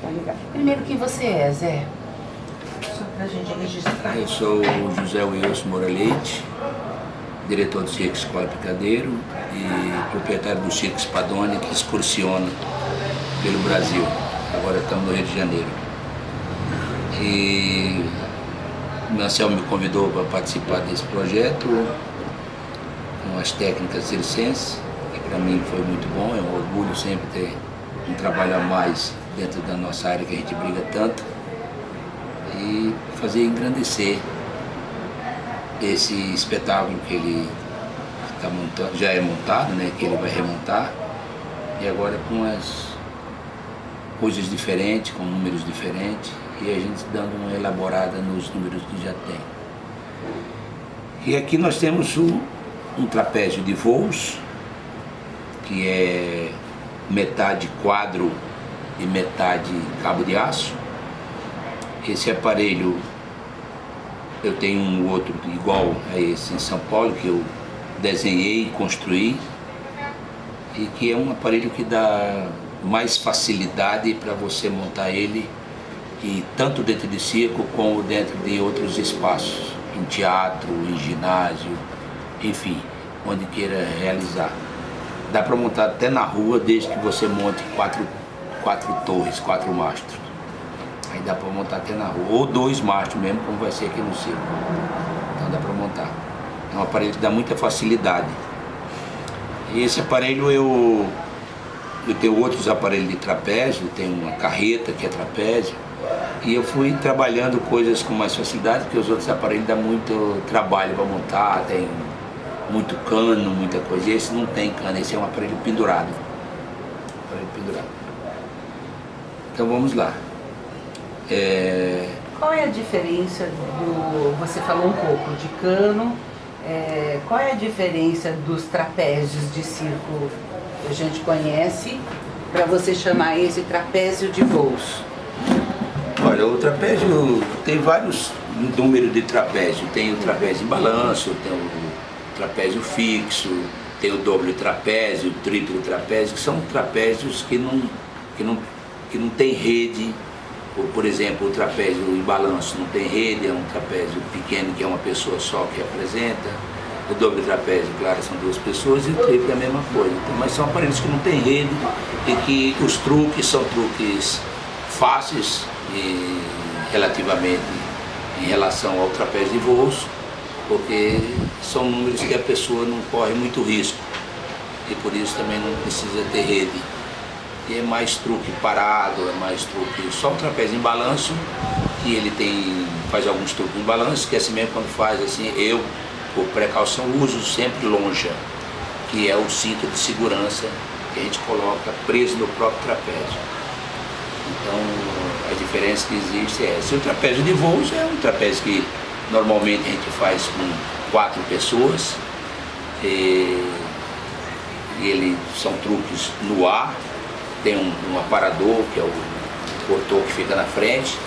Tá ligado. Primeiro, quem você é, Zé? Só pra gente registrar. Eu sou o José Wilson Moura Leite, diretor do Circo Escola Picadeiro e proprietário do Circo Spadoni, que excursiona pelo Brasil. Agora estamos no Rio de Janeiro. E o Anselmo me convidou para participar desse projeto com as técnicas circenses, que para mim foi muito bom. É um orgulho sempre ter um trabalho a mais dentro da nossa área que a gente briga tanto e fazer engrandecer esse espetáculo que ele está montando, já é montado, né, que ele vai remontar, e agora com as coisas diferentes, com números diferentes, e a gente dando uma elaborada nos números que já tem. E aqui nós temos um trapézio de voos, que é metade quadro e metade cabo de aço. Esse aparelho, eu tenho um outro igual a esse em São Paulo, que eu desenhei e construí, e que é um aparelho que dá mais facilidade para você montar ele, e tanto dentro de circo como dentro de outros espaços, em teatro, em ginásio, enfim, onde queira realizar. Dá para montar até na rua, desde que você monte quatro torres, 4 mastros. Aí dá para montar até na rua, ou 2 mastros mesmo, como vai ser aqui no circo. Então dá para montar. É um aparelho que dá muita facilidade. E esse aparelho eu tenho outros aparelhos de trapézio, tenho uma carreta que é trapézio, e eu fui trabalhando coisas com mais facilidade, porque os outros aparelhos dão muito trabalho para montar, tem muito cano, muita coisa. E esse não tem cano, esse é um aparelho pendurado. Aparelho pendurado. Então vamos lá. Qual é a diferença do... Você falou um pouco de cano. Qual é a diferença dos trapézios de circo que a gente conhece para você chamar esse trapézio de voos? Olha, o trapézio tem vários números de trapézio. Tem o trapézio em balanço, tem o trapézio fixo, tem o doble trapézio, o triplo trapézio, que são trapézios que não tem rede. Por exemplo, o trapézio em balanço não tem rede, é um trapézio pequeno que é uma pessoa só que apresenta. O doble trapézio, claro, são 2 pessoas, e o triplo é a mesma coisa. Então, mas são aparelhos que não tem rede e que os truques são truques fáceis e relativamente em relação ao trapézio de voos, porque são números que a pessoa não corre muito risco e por isso também não precisa ter rede. E é mais truque parado, é mais truque... Só o trapézio em balanço, que ele faz alguns truques em balanço, que assim mesmo quando faz assim, eu, por precaução, uso sempre lonja, que é o cinto de segurança que a gente coloca preso no próprio trapézio. Então, a diferença que existe é essa. O trapézio de voos é um trapézio que normalmente a gente faz com 4 pessoas, e são truques no ar. Tem um aparador, que é o motor que fica na frente,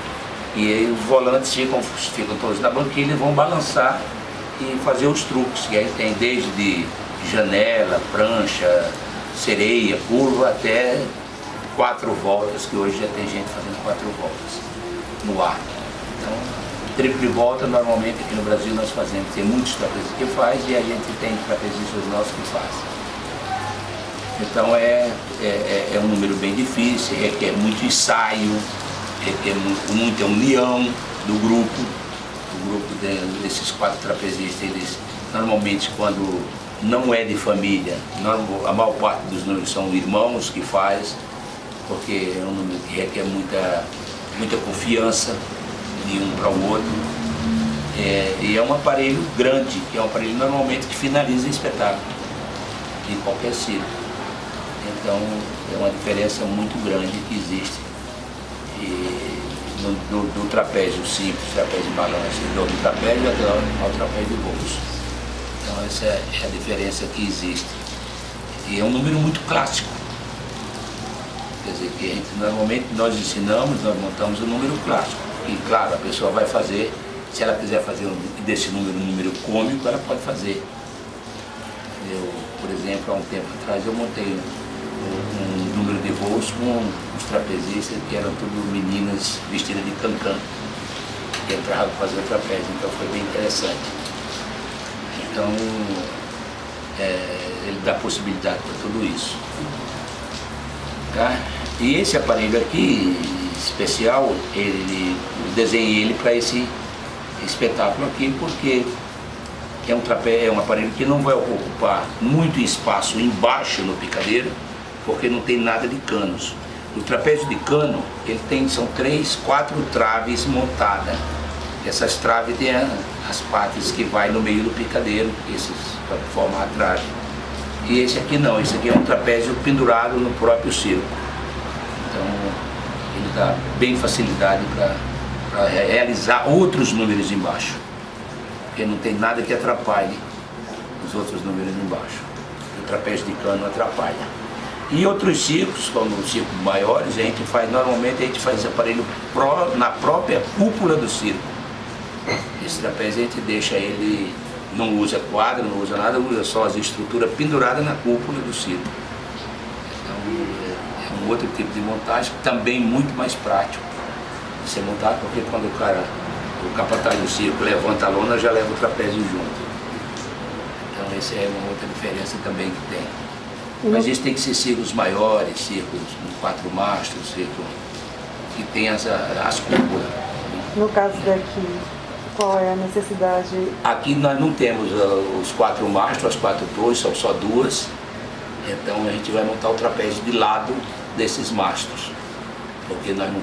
e aí os volantes ficam todos na banquilha e vão balançar e fazer os truques, que aí tem desde janela, prancha, sereia, curva, até 4 voltas, que hoje já tem gente fazendo 4 voltas no ar. Então, triplo volta, normalmente aqui no Brasil nós fazemos, tem muitos trapezistas que faz, e a gente tem trapezistas nossos que fazem. Então é um número bem difícil, requer muito ensaio, requer muita união do grupo. O grupo desses 4 trapezistas, eles normalmente, quando não é de família, a maior parte dos números são irmãos que faz, porque é um número que requer muita confiança de um para o outro. E é um aparelho grande, que é um aparelho normalmente que finaliza o espetáculo em qualquer circo. Então é uma diferença muito grande que existe do trapézio simples, trapézio em balanço, do trapézio ao trapézio de voos. Então essa é a diferença que existe. E é um número muito clássico. Quer dizer, que normalmente nós ensinamos, nós montamos um número clássico. E claro, a pessoa vai fazer, se ela quiser fazer desse número um número cômico, ela pode fazer. Por exemplo, há um tempo atrás eu montei um número de voos com os trapezistas, que eram tudo meninas vestidas de cancã, que entravam para fazer o trapézio, então foi bem interessante. Então, ele dá possibilidade para tudo isso. Tá? E esse aparelho aqui, especial, eu desenhei ele para esse espetáculo aqui, porque é um aparelho que não vai ocupar muito espaço embaixo no picadeiro, porque não tem nada de canos. O trapézio de cano, são 3, 4 traves montadas. Essas traves têm as partes que vai no meio do picadeiro, para formar a trave. E esse aqui não, esse aqui é um trapézio pendurado no próprio circo. Então ele dá bem facilidade para realizar outros números embaixo, porque não tem nada que atrapalhe os outros números embaixo. O trapézio de cano atrapalha. E outros circos, como os circos maiores, normalmente a gente faz esse aparelho na própria cúpula do circo. Esse trapézio a gente deixa ele, não usa quadro, não usa nada, usa só as estruturas penduradas na cúpula do circo. Então é um outro tipo de montagem, também muito mais prático de ser montado, porque quando o capataz do circo levanta a lona, já leva o trapézio junto. Então essa é uma outra diferença também que tem. Mas isso tem que ser circos maiores, circos com 4 mastros, circos que tem as cúpulas. No caso daqui, qual é a necessidade? Aqui nós não temos os 4 mastros, as 4 torres, são só 2. Então a gente vai montar o trapézio de lado desses mastros, porque nós não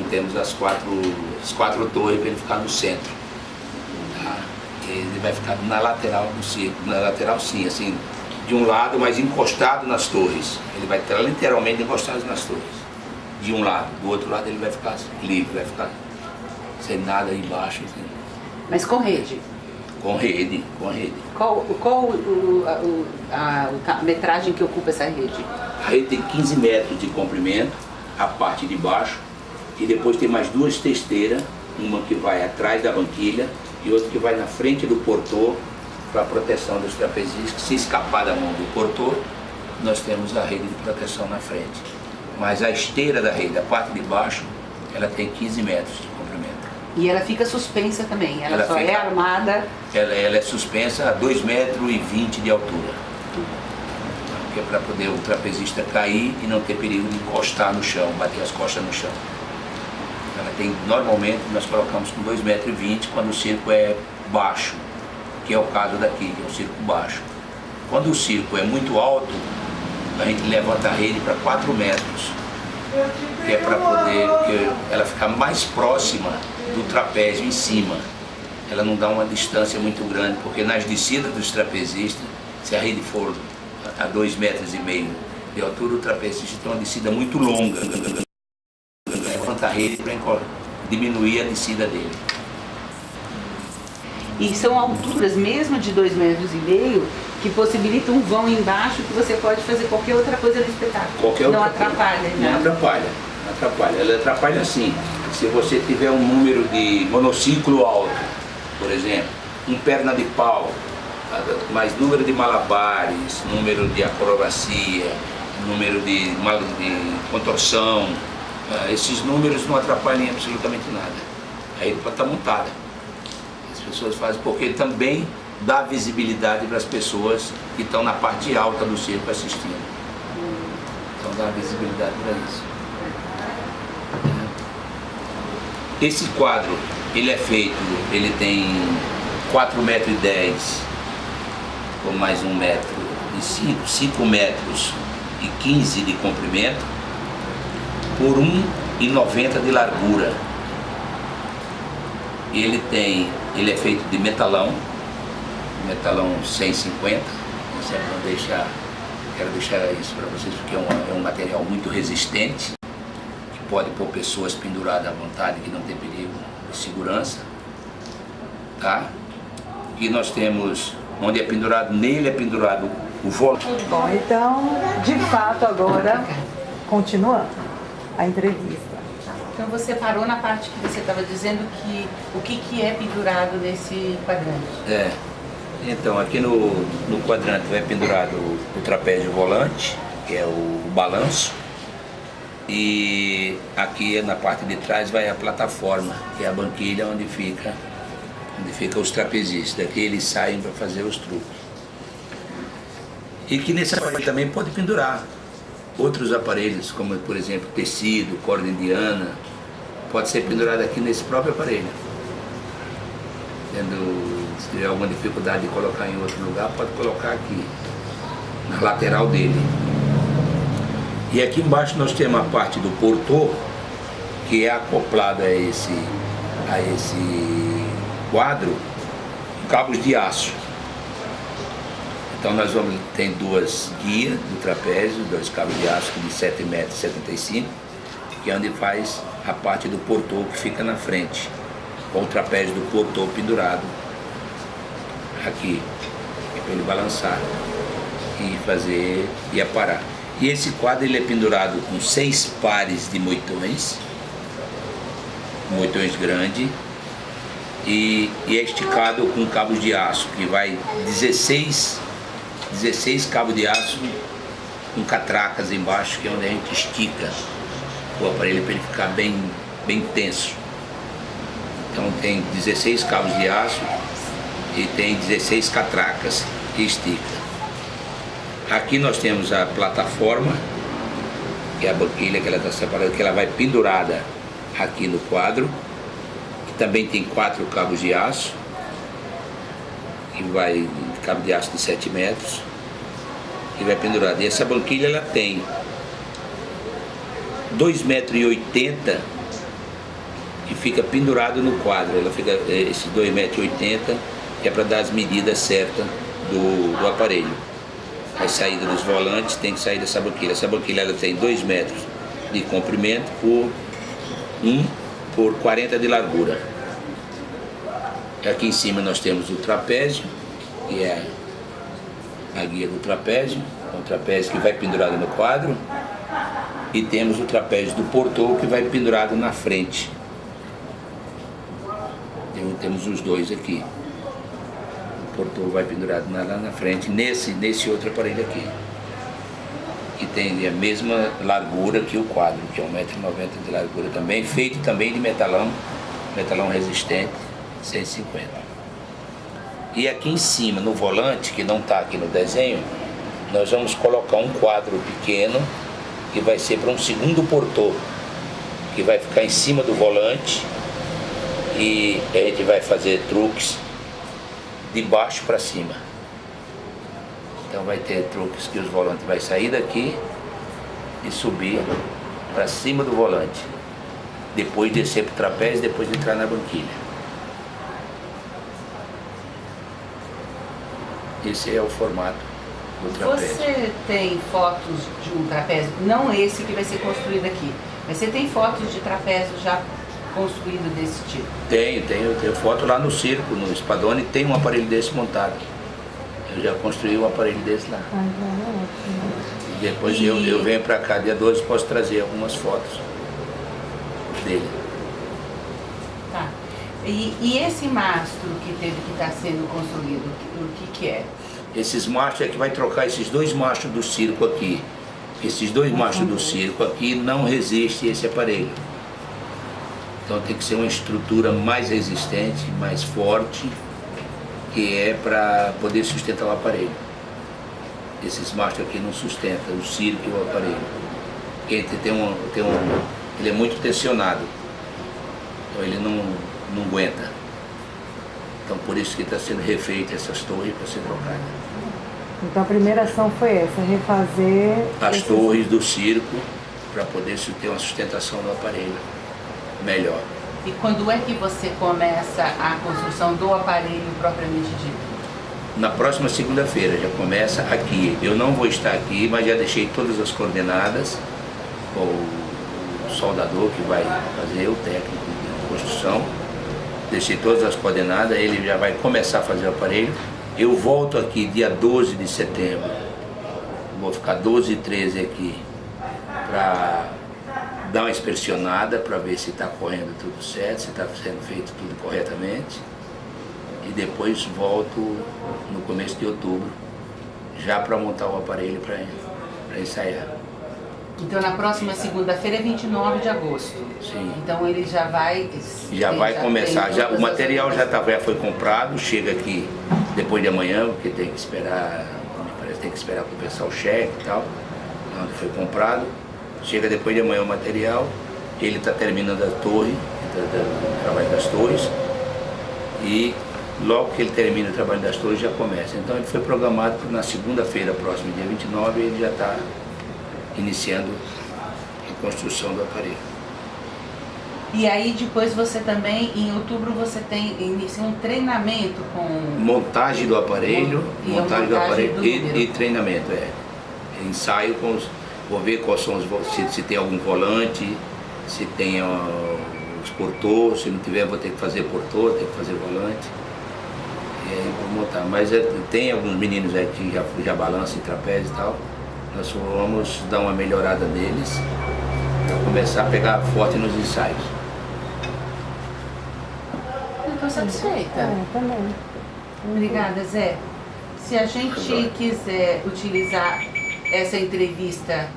temos as quatro torres para ele ficar no centro. Tá? Ele vai ficar na lateral do circo, na lateral sim, assim, de um lado, mas encostado nas torres. Ele vai estar literalmente encostado nas torres. De um lado, do outro lado ele vai ficar livre, vai ficar sem nada aí embaixo. Assim. Mas com rede? Com rede, com rede. Qual a metragem que ocupa essa rede? A rede tem 15 metros de comprimento, a parte de baixo, e depois tem mais 2 testeiras, uma que vai atrás da banquilha e outra que vai na frente do portor, para a proteção dos trapezistas, que se escapar da mão do portor, nós temos a rede de proteção na frente. Mas a esteira da rede, a parte de baixo, ela tem 15 metros de comprimento. E ela fica suspensa também, ela só é armada? Ela é suspensa a 2,20 metros de altura. Que é para poder o trapezista cair e não ter perigo de encostar no chão, bater as costas no chão. Ela tem, normalmente, nós colocamos com 2,20 metros quando o circo é baixo, que é o caso daqui, que é um circo baixo. Quando o circo é muito alto, a gente levanta a rede para 4 metros, que é para poder ela ficar mais próxima do trapézio em cima. Ela não dá uma distância muito grande, porque nas descidas dos trapezistas, se a rede for a 2,5 metros de altura, o trapezista tem uma descida muito longa. Levanta a rede para diminuir a descida dele. E são alturas mesmo de 2,5 metros que possibilitam um vão embaixo que você pode fazer qualquer outra coisa no espetáculo. Não atrapalha, né? Não atrapalha, não atrapalha. Ela atrapalha assim. Se você tiver um número de monociclo alto, por exemplo, um perna de pau, mais número de malabares, número de acrobacia, número de contorção, esses números não atrapalham absolutamente nada. Aí ele pode estar montada. As pessoas fazem porque também dá visibilidade para as pessoas que estão na parte alta do circo assistindo. Então dá visibilidade para isso. Esse quadro, ele é feito, ele tem 4,10 metros com mais 1 metro e 5 metros e 15 de comprimento por 1,90 de largura. Ele é feito de metalão 150. Quero deixar isso para vocês porque é um material muito resistente, que pode pôr pessoas penduradas à vontade, que não tem perigo de segurança, tá? E nós temos, onde nele é pendurado o volante. Bom, então, de fato, agora, continuando a entrevista. Então você parou na parte que você estava dizendo que o que é pendurado nesse quadrante. Então aqui no quadrante vai pendurado o trapézio volante, que é o balanço. E aqui na parte de trás vai a plataforma, que é a banquilha onde fica os trapezistas. Daqui eles saem para fazer os truques. E que nesse aparelho também pode pendurar outros aparelhos, como por exemplo tecido, corda indiana, pode ser pendurado aqui nesse próprio aparelho. Se tiver alguma dificuldade de colocar em outro lugar, pode colocar aqui, na lateral dele. E aqui embaixo nós temos a parte do portô, que é acoplada a esse quadro, cabos de aço. Então nós vamos ter duas guias do trapézio, dois cabos de aço de 7,75 metros, que é onde faz a parte do portô que fica na frente, com o trapézio do portô pendurado aqui, para ele balançar e aparar. E esse quadro ele é pendurado com 6 pares de moitões grandes, e é esticado com cabos de aço, que vai 16 cabos de aço com catracas embaixo, que é onde a gente estica o aparelho para ele ficar bem tenso. Então tem 16 cabos de aço e tem 16 catracas que estica. Aqui nós temos a plataforma, que é a banquilha, que ela está separada, que ela vai pendurada aqui no quadro, que também tem 4 cabos de aço, que vai cabo de aço de 7 metros, que vai pendurada. E essa banquilha ela tem 2,80 metros, que fica pendurado no quadro. Ela fica esses 2,80 metros, que é para dar as medidas certas do aparelho. A saída dos volantes tem que sair dessa banquilha. Essa banquilha ela tem 2 metros de comprimento por 40 de largura. Aqui em cima nós temos o trapézio, que é a guia do trapézio, o trapézio que vai pendurado no quadro, e temos o trapézio do portô que vai pendurado na frente. Temos os dois aqui. O portô vai pendurado lá na frente, nesse outro aparelho aqui, que tem a mesma largura que o quadro, que é 1,90 m de largura também, feito também de metalão resistente 150. E aqui em cima, no volante, que não está aqui no desenho, nós vamos colocar um quadro pequeno, que vai ser para um segundo portô, que vai ficar em cima do volante, e a gente vai fazer truques de baixo para cima. Então vai ter truques que os volantes vai sair daqui e subir para cima do volante, depois descer para o trapézio, depois entrar na banquilha. Esse é o formato do trapézio. Você tem fotos de um trapézio, não esse que vai ser construído aqui, mas você tem fotos de trapézio já construído desse tipo? Tenho foto lá no circo, no Spadoni, tem um aparelho desse montado. Eu já construí um aparelho desse lá. E depois eu venho para cá, dia 12, posso trazer algumas fotos dele. Tá. E esse mastro que teve que estar sendo construído, o que é? Esses mastros é que vai trocar esses 2 mastros do circo aqui. Esses 2 mastros do circo aqui não resistem a esse aparelho. Então tem que ser uma estrutura mais resistente, mais forte, que é para poder sustentar o aparelho. Esses mastros aqui não sustentam o circo e o aparelho. Porque ele é muito tensionado, então ele não aguenta. Então por isso que está sendo refeita essas torres para ser trocada. Então a primeira ação foi essa, refazer as torres do circo, para poder ter uma sustentação do aparelho melhor. E quando é que você começa a construção do aparelho propriamente dito? Na próxima segunda-feira já começa aqui. Eu não vou estar aqui, mas já deixei todas as coordenadas. O soldador que vai fazer, o técnico de construção, deixei todas as coordenadas, ele já vai começar a fazer o aparelho. Eu volto aqui dia 12 de setembro, vou ficar 12 e 13 aqui, para dar uma inspecionada para ver se está correndo tudo certo, se está sendo feito tudo corretamente. E depois volto no começo de outubro, já para montar o aparelho para para ensaiar. Então na próxima segunda-feira é 29 de agosto. Sim. Então ele já vai... Começar, tem o material já foi comprado, chega aqui depois de amanhã, porque tem que esperar, me parece, tem que esperar compensar o cheque e tal. Então, foi comprado, chega depois de amanhã o material, ele está terminando a torre, o trabalho das torres, e logo que ele termina o trabalho das torres já começa. Então ele foi programado na segunda-feira próxima, dia 29, ele já está iniciando a construção do aparelho. E aí depois você também, em outubro, você inicia um treinamento com... Montagem do aparelho, e treinamento, ensaio com os... Vou ver quais são se tem algum volante, se tem os portores, se não tiver vou ter que fazer portor, ter que fazer volante. E aí vou montar. Mas tem alguns meninos aí que já balançam em trapézio e tal. Nós vamos dar uma melhorada neles para começar a pegar forte nos ensaios. Estou satisfeita. Também. Obrigada, Zé. Se a gente quiser utilizar essa entrevista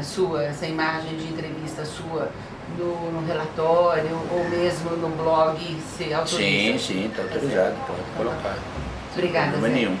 sua, essa imagem de entrevista sua no relatório ou mesmo no blog, se autoriza? Sim, está autorizado, pode colocar. Obrigada, Não é Zé. nenhum.